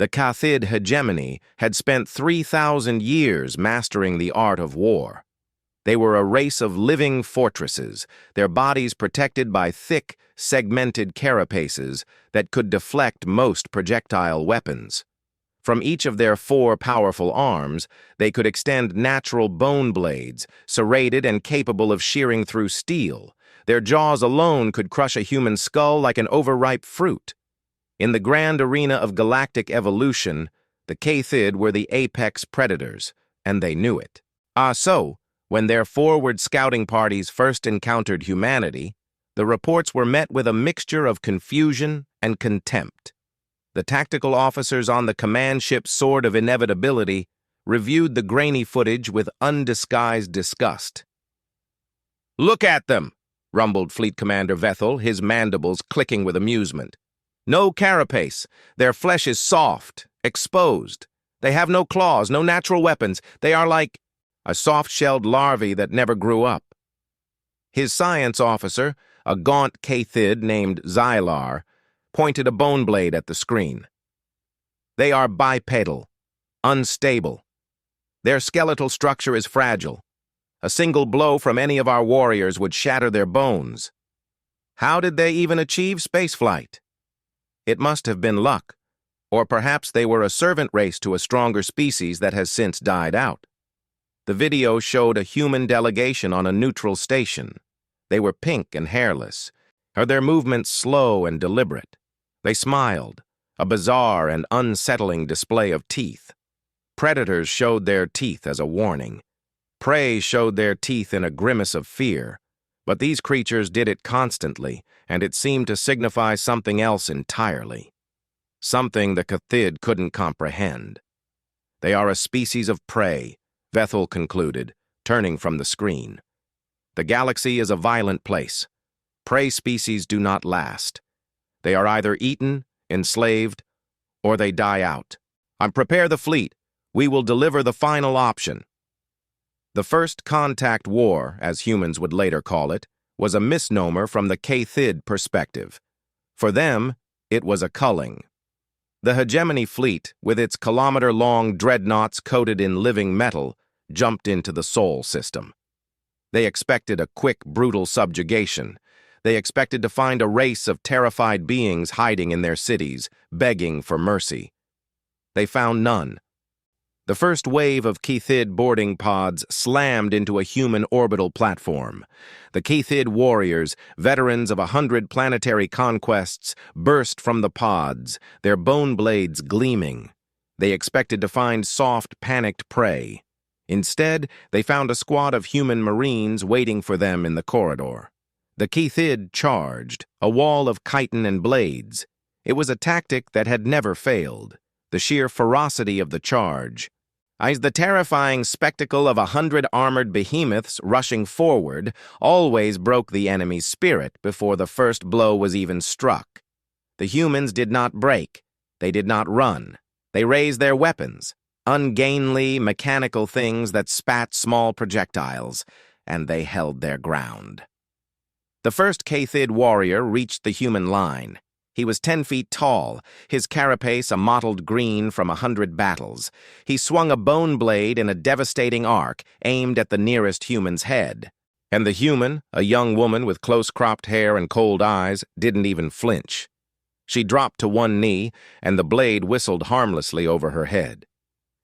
The Cathid hegemony had spent 3,000 years mastering the art of war. They were a race of living fortresses, their bodies protected by thick, segmented carapaces that could deflect most projectile weapons. From each of their 4 powerful arms, they could extend natural bone blades, serrated and capable of shearing through steel. Their jaws alone could crush a human skull like an overripe fruit. In the grand arena of galactic evolution, the Cathid were the apex predators, and they knew it. So, when their forward scouting parties first encountered humanity, the reports were met with a mixture of confusion and contempt. The tactical officers on the command ship Sword of Inevitability reviewed the grainy footage with undisguised disgust. "Look at them," rumbled Fleet Commander Vethel, his mandibles clicking with amusement. "No carapace. Their flesh is soft, exposed. They have no claws, no natural weapons. They are like a soft-shelled larvae that never grew up." His science officer, a gaunt Cathid named Xylar, pointed a bone blade at the screen. "They are bipedal, unstable. Their skeletal structure is fragile. A single blow from any of our warriors would shatter their bones. How did they even achieve spaceflight? It must have been luck, or perhaps they were a servant race to a stronger species that has since died out." The video showed a human delegation on a neutral station. They were pink and hairless, their movements slow and deliberate. They smiled, a bizarre and unsettling display of teeth. Predators showed their teeth as a warning. Prey showed their teeth in a grimace of fear. But these creatures did it constantly, and it seemed to signify something else entirely. Something the Cathid couldn't comprehend. "They are a species of prey," Vethel concluded, turning from the screen. "The galaxy is a violent place. Prey species do not last. They are either eaten, enslaved, or they die out. Prepare the fleet. We will deliver the final option." The First Contact War, as humans would later call it, was a misnomer from the Cathid perspective. For them, it was a culling. The hegemony fleet, with its kilometer-long dreadnoughts coated in living metal, jumped into the Sol system. They expected a quick, brutal subjugation. They expected to find a race of terrified beings hiding in their cities, begging for mercy. They found none. The first wave of Cathid boarding pods slammed into a human orbital platform. The Cathid warriors, veterans of 100 planetary conquests, burst from the pods, their bone blades gleaming. They expected to find soft, panicked prey. Instead, they found a squad of human marines waiting for them in the corridor. The Cathid charged, a wall of chitin and blades. It was a tactic that had never failed. The sheer ferocity of the charge. As the terrifying spectacle of 100 armored behemoths rushing forward always broke the enemy's spirit before the first blow was even struck. The humans did not break. They did not run. They raised their weapons, ungainly, mechanical things that spat small projectiles, and they held their ground. The first Cathid warrior reached the human line. He was 10 feet tall, his carapace a mottled green from 100 battles. He swung a bone blade in a devastating arc, aimed at the nearest human's head. And the human, a young woman with close-cropped hair and cold eyes, didn't even flinch. She dropped to one knee, and the blade whistled harmlessly over her head.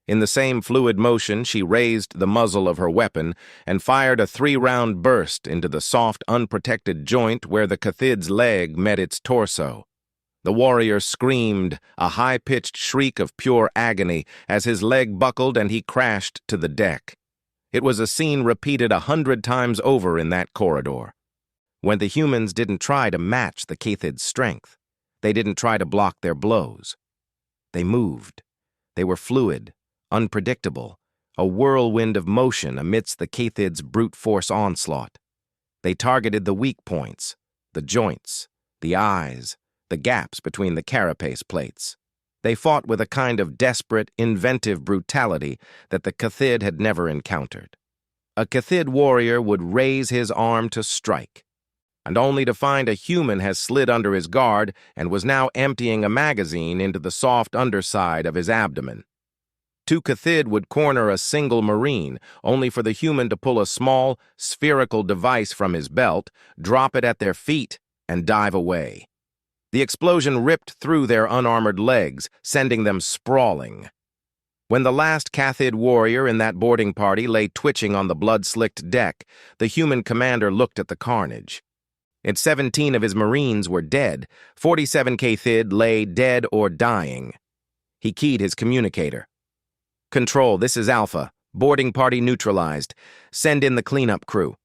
In the same fluid motion, she raised the muzzle of her weapon and fired a 3-round burst into the soft, unprotected joint where the Cathid's leg met its torso. The warrior screamed, a high-pitched shriek of pure agony, as his leg buckled and he crashed to the deck. It was a scene repeated 100 times over in that corridor. When the humans didn't try to match the Cathid's strength, they didn't try to block their blows. They moved. They were fluid, unpredictable, a whirlwind of motion amidst the Cathid's brute force onslaught. They targeted the weak points, the joints, the eyes, the gaps between the carapace plates. They fought with a kind of desperate, inventive brutality that the Cathid had never encountered. A Cathid warrior would raise his arm to strike. and only to find a human has slid under his guard and was now emptying a magazine into the soft underside of his abdomen. Two Cathid would corner a single Marine, only for the human to pull a small, spherical device from his belt, drop it at their feet, and dive away. The explosion ripped through their unarmored legs, sending them sprawling. When the last Cathid warrior in that boarding party lay twitching on the blood-slicked deck, the human commander looked at the carnage. 17 of his Marines were dead. 47 Cathid lay dead or dying. He keyed his communicator. "Control, this is Alpha. Boarding party neutralized. Send in the cleanup crew."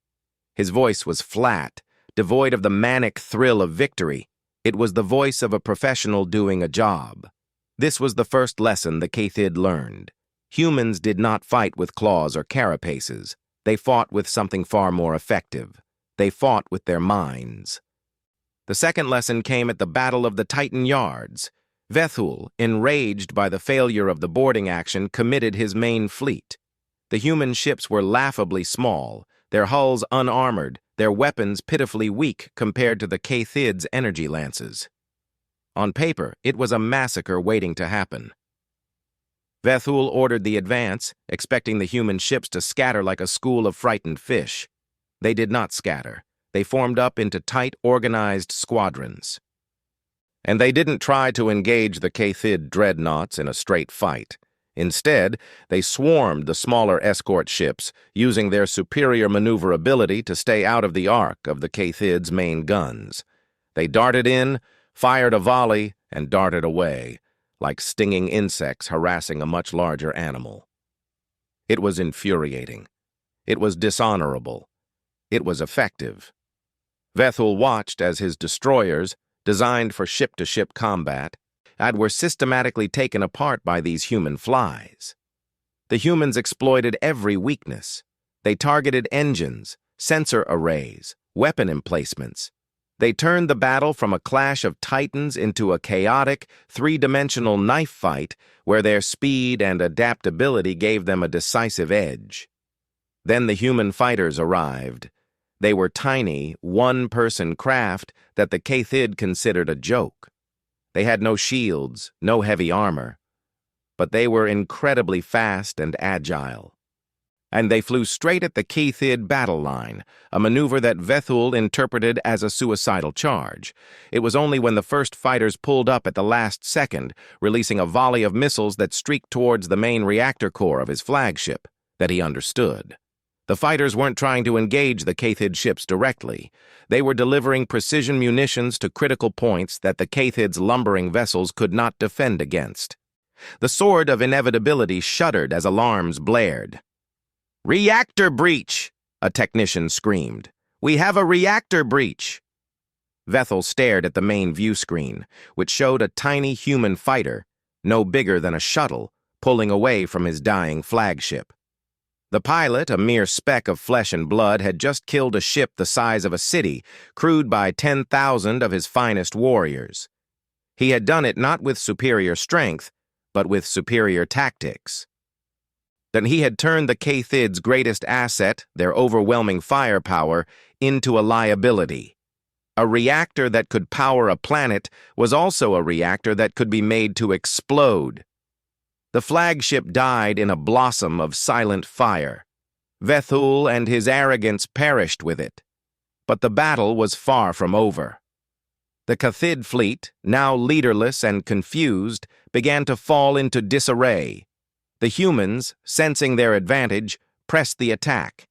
His voice was flat, devoid of the manic thrill of victory. It was the voice of a professional doing a job. This was the first lesson the Cathid learned. Humans did not fight with claws or carapaces. They fought with something far more effective. They fought with their minds. The second lesson came at the Battle of the Titan Yards. Vethul, enraged by the failure of the boarding action, committed his main fleet. The human ships were laughably small, their hulls unarmored, their weapons pitifully weak compared to the Cathid's energy lances. On paper, it was a massacre waiting to happen. Vethul ordered the advance, expecting the human ships to scatter like a school of frightened fish. They did not scatter. They formed up into tight, organized squadrons. And they didn't try to engage the Cathid dreadnoughts in a straight fight. Instead, they swarmed the smaller escort ships, using their superior maneuverability to stay out of the arc of the Cathid's main guns. They darted in, fired a volley, and darted away, like stinging insects harassing a much larger animal. It was infuriating. It was dishonorable. It was effective. Vethul watched as his destroyers, designed for ship-to-ship combat, were systematically taken apart by these human flies. The humans exploited every weakness. They targeted engines, sensor arrays, weapon emplacements. They turned the battle from a clash of titans into a chaotic, three-dimensional knife fight where their speed and adaptability gave them a decisive edge. Then the human fighters arrived. They were tiny, one-person craft that the Cathid considered a joke. They had no shields, no heavy armor, but they were incredibly fast and agile. And they flew straight at the Cathid battle line, a maneuver that Vethul interpreted as a suicidal charge. It was only when the first fighters pulled up at the last second, releasing a volley of missiles that streaked towards the main reactor core of his flagship, that he understood. The fighters weren't trying to engage the Cathid ships directly. They were delivering precision munitions to critical points that the Cathid's lumbering vessels could not defend against. The sword of inevitability shuddered as alarms blared. "Reactor breach!" a technician screamed. "We have a reactor breach!" Vethul stared at the main view screen, which showed a tiny human fighter, no bigger than a shuttle, pulling away from his dying flagship. The pilot, a mere speck of flesh and blood, had just killed a ship the size of a city, crewed by 10,000 of his finest warriors. He had done it not with superior strength, but with superior tactics. Then he had turned the Cathid's greatest asset, their overwhelming firepower, into a liability. A reactor that could power a planet was also a reactor that could be made to explode. The flagship died in a blossom of silent fire. Vethul and his arrogance perished with it. But the battle was far from over. The Cathid fleet, now leaderless and confused, began to fall into disarray. The humans, sensing their advantage, pressed the attack.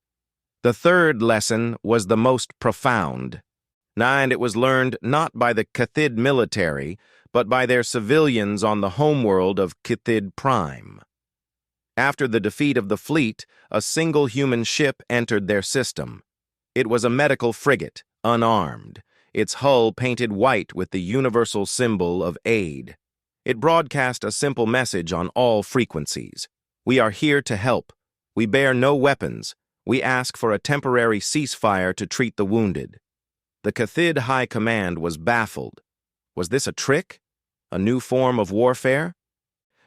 The third lesson was the most profound, and it was learned not by the Cathid military, but by their civilians on the homeworld of Cathid Prime. After the defeat of the fleet, a single human ship entered their system. It was a medical frigate, unarmed, its hull painted white with the universal symbol of aid. It broadcast a simple message on all frequencies. "We are here to help. We bear no weapons. We ask for a temporary ceasefire to treat the wounded." The Cathid High Command was baffled. Was this a trick? A new form of warfare?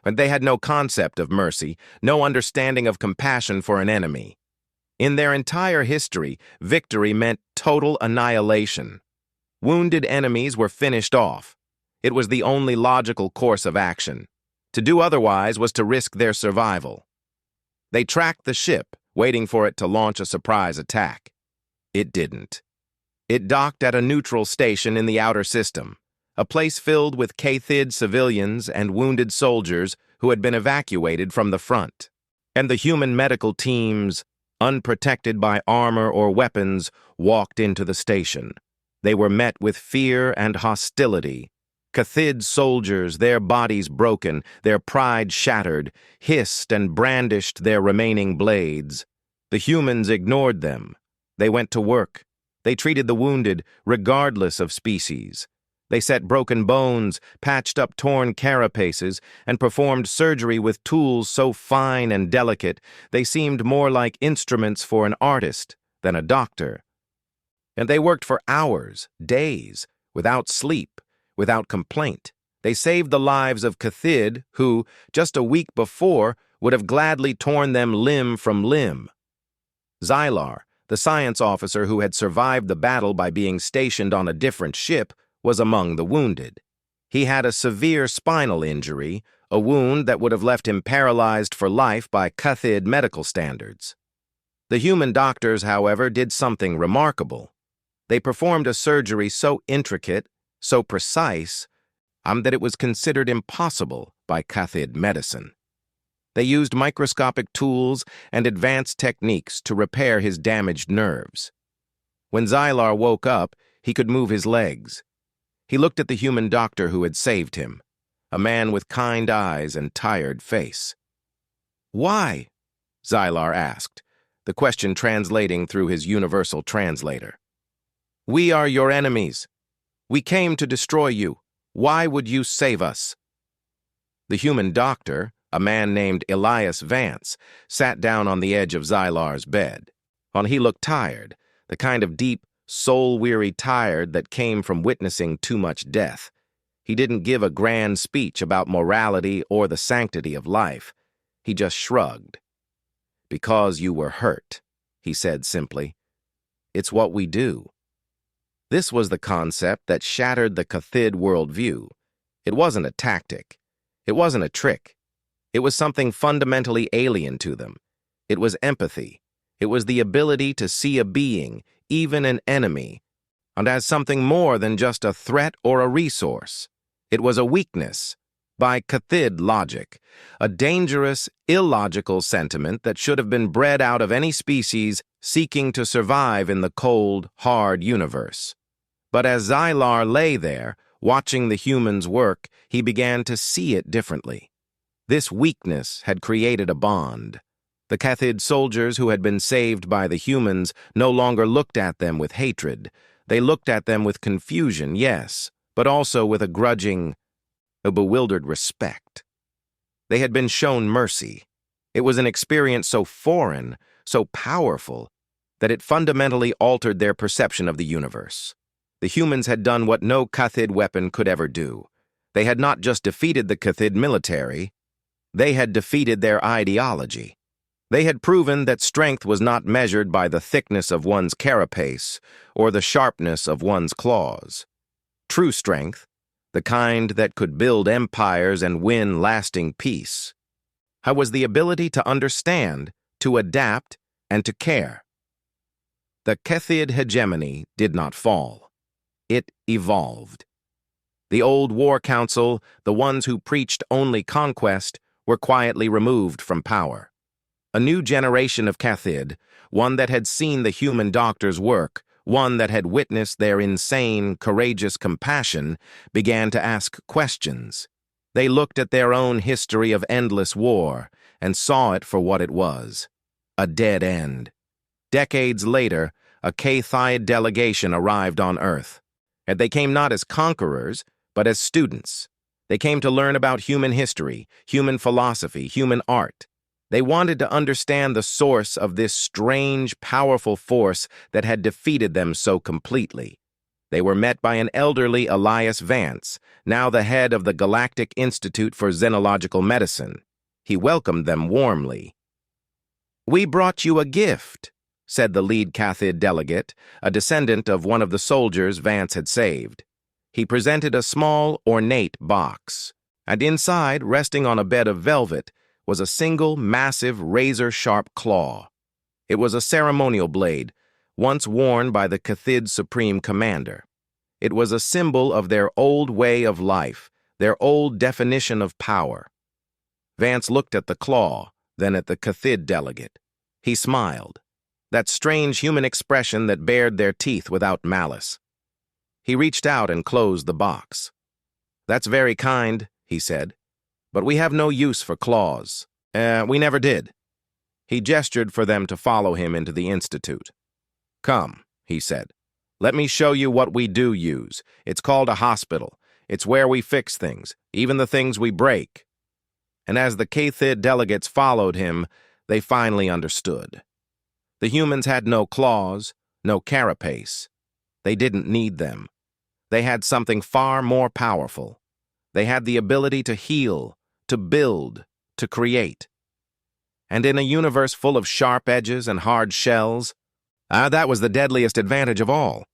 But they had no concept of mercy, no understanding of compassion for an enemy. In their entire history, victory meant total annihilation. Wounded enemies were finished off. It was the only logical course of action. To do otherwise was to risk their survival. They tracked the ship, waiting for it to launch a surprise attack. It didn't. It docked at a neutral station in the outer system, a place filled with Cathid civilians and wounded soldiers who had been evacuated from the front. And the human medical teams, unprotected by armor or weapons, walked into the station. They were met with fear and hostility. Cathid soldiers, their bodies broken, their pride shattered, hissed and brandished their remaining blades. The humans ignored them. They went to work. They treated the wounded, regardless of species. They set broken bones, patched up torn carapaces, and performed surgery with tools so fine and delicate they seemed more like instruments for an artist than a doctor. And they worked for hours, days, without sleep, without complaint. They saved the lives of Cathid, who, just a week before, would have gladly torn them limb from limb. Xylar, the science officer who had survived the battle by being stationed on a different ship, was among the wounded. He had a severe spinal injury, a wound that would have left him paralyzed for life by Cathid medical standards. The human doctors, however, did something remarkable. They performed a surgery so intricate, so precise, that it was considered impossible by Cathid medicine. They used microscopic tools and advanced techniques to repair his damaged nerves. When Xylar woke up, he could move his legs. He looked at the human doctor who had saved him, a man with kind eyes and tired face. "Why?" Xylar asked, the question translating through his universal translator. "We are your enemies. We came to destroy you. Why would you save us?" The human doctor, a man named Elias Vance, sat down on the edge of Xylar's bed. He looked tired, the kind of deep, soul-weary tired that came from witnessing too much death. He didn't give a grand speech about morality or the sanctity of life. He just shrugged. "Because you were hurt," he said simply. "It's what we do." This was the concept that shattered the Cathid worldview. It wasn't a tactic. It wasn't a trick. It was something fundamentally alien to them. It was empathy. It was the ability to see a being, even an enemy, and as something more than just a threat or a resource. It was a weakness, by Cathid logic, a dangerous, illogical sentiment that should have been bred out of any species seeking to survive in the cold, hard universe. But as Xylar lay there, watching the humans work, he began to see it differently. This weakness had created a bond. The Cathid soldiers who had been saved by the humans no longer looked at them with hatred. They looked at them with confusion, yes, but also with a grudging, a bewildered respect. They had been shown mercy. It was an experience so foreign, so powerful, that it fundamentally altered their perception of the universe. The humans had done what no Cathid weapon could ever do. They had not just defeated the Cathid military, they had defeated their ideology. They had proven that strength was not measured by the thickness of one's carapace or the sharpness of one's claws. True strength, the kind that could build empires and win lasting peace, was the ability to understand, to adapt, and to care. The Cathid hegemony did not fall. It evolved. The old war council, the ones who preached only conquest, were quietly removed from power. A new generation of Cathid, one that had seen the human doctors work, one that had witnessed their insane, courageous compassion, began to ask questions. They looked at their own history of endless war and saw it for what it was, a dead end. Decades later, a Cathid delegation arrived on Earth, and they came not as conquerors, but as students. They came to learn about human history, human philosophy, human art. They wanted to understand the source of this strange, powerful force that had defeated them so completely. They were met by an elderly Elias Vance, now the head of the Galactic Institute for Xenological Medicine. He welcomed them warmly. "We brought you a gift," said the lead Cathid delegate, a descendant of one of the soldiers Vance had saved. He presented a small, ornate box, and inside, resting on a bed of velvet, was a single, massive, razor-sharp claw. It was a ceremonial blade, once worn by the Cathid's supreme commander. It was a symbol of their old way of life, their old definition of power. Vance looked at the claw, then at the Cathid delegate. He smiled, that strange human expression that bared their teeth without malice. He reached out and closed the box. "That's very kind," he said, "but we have no use for claws. We never did." He gestured for them to follow him into the institute. "Come," he said. "Let me show you what we do use. It's called a hospital. It's where we fix things, even the things we break." And as the Cathid delegates followed him, they finally understood. The humans had no claws, no carapace. They didn't need them. They had something far more powerful. They had the ability to heal, to build, to create. And in a universe full of sharp edges and hard shells, that was the deadliest advantage of all.